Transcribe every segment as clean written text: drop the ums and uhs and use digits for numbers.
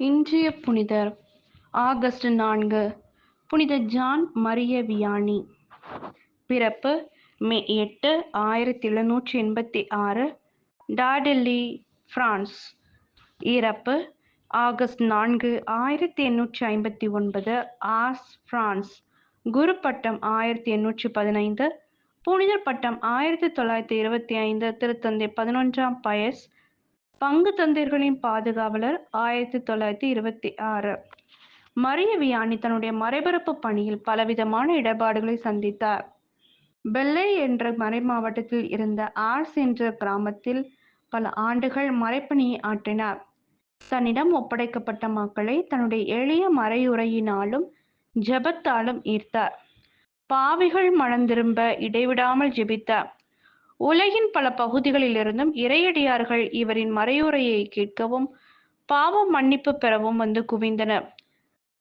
இன்றைய புனிதர் ஆகஸ்ட் 4. புனித ஜான் மரிய வியானி. பிறப்பு மே 8, 1786, டார்டெல்லி, பிரான்ஸ். இறப்பு ஆகஸ்ட் 4, 1859, ஆர்ஸ், பிரான்ஸ். குரு பட்டம் 1815, புனிதர் பட்டம் 1925, திருத்தந்தை 11ஆம் பயஸ், பங்கு தந்தையர்களின் பாதுகாவலர் 1926. மரிய வியானி தன்னுடைய மறைபரப்பு பணியில் பலவிதமான இடர்பாடுகளை சந்தித்தார். பெல்லே என்ற மறைமாவட்டத்தில் இருந்த ஆர்ஸ் என்ற கிராமத்தில் பல ஆண்டுகள் மறைப்பணியை ஆற்றினார். தன்னிடம் ஒப்படைக்கப்பட்ட மக்களை தன்னுடைய எளிய மறையுரையினாலும் ஜெபத்தாலும் ஈர்த்தார். பாவிகள் மனம் திரும்ப இடைவிடாமல் ஜெபித்தார். உலகின் பல பகுதிகளிலிருந்தும் இறையடியார்கள் இவரின் மறையுரையை கேட்கவும் பாவ மன்னிப்பு பெறவும் வந்து குவிந்தனர்.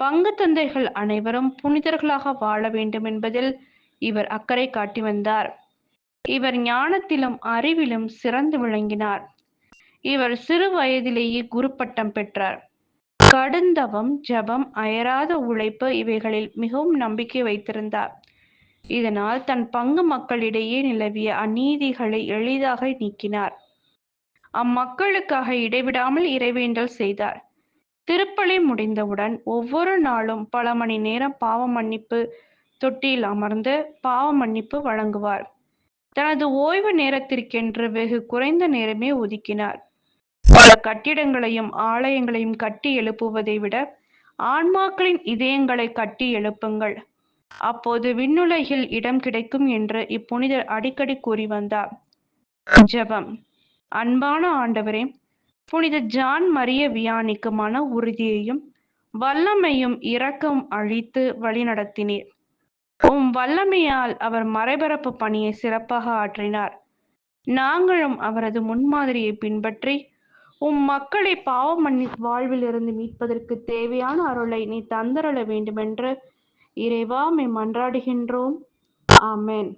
பங்கு தந்தைகள் அனைவரும் புனிதர்களாக வாழ வேண்டும் என்பதில் இவர் அக்கறை காட்டி வந்தார். இவர் ஞானத்திலும் அறிவிலும் சிறந்து விளங்கினார். இவர் சிறு வயதிலேயே குரு பட்டம் பெற்றார். கடுந்தவம், ஜபம், அயராத உழைப்பு இவைகளில் மிகவும் நம்பிக்கை வைத்திருந்தார். இதனால் தன் பங்கு மக்களிடையே நிலவிய அநீதிகளை எளிதாக நீக்கினார். அம்மக்களுக்காக இடைவிடாமல் இறைவேண்டல் செய்தார். திருப்பலி முடிந்தவுடன் ஒவ்வொரு நாளும் பல மணி நேரம் பாவ மன்னிப்பு தொட்டியில் அமர்ந்து பாவ மன்னிப்பு வழங்குவார். தனது ஓய்வு நேரத்திற்கென்று வெகு குறைந்த நேரமே ஒதுக்கினார். பல கட்டிடங்களையும் ஆலயங்களையும் கட்டி எழுப்புவதை விட ஆன்மாக்களின் இதயங்களை கட்டி எழுப்புங்கள், அப்போது விண்ணுலகில் இடம் கிடைக்கும் என்று இப்புனிதர் அடிக்கடி கூறி வந்தார். ஜெபம். அன்பான ஆண்டவரே, புனித ஜான் மரிய வியானிக்கு மன உறுதியையும் வல்லமையும் இரக்கம் அளித்து வழிநடத்தினீர். உம் வல்லமையால் அவர் மறைபரப்பு பணியை சிறப்பாக ஆற்றினார். நாங்களும் அவரது முன்மாதிரியை பின்பற்றி மக்களை பாவ வாழ்விலிருந்து மீட்பதற்கு தேவையான அருளை நீ தந்தருள வேண்டுமென்று இறைவா உம்மை மன்றாடுகின்றோம். ஆமென்.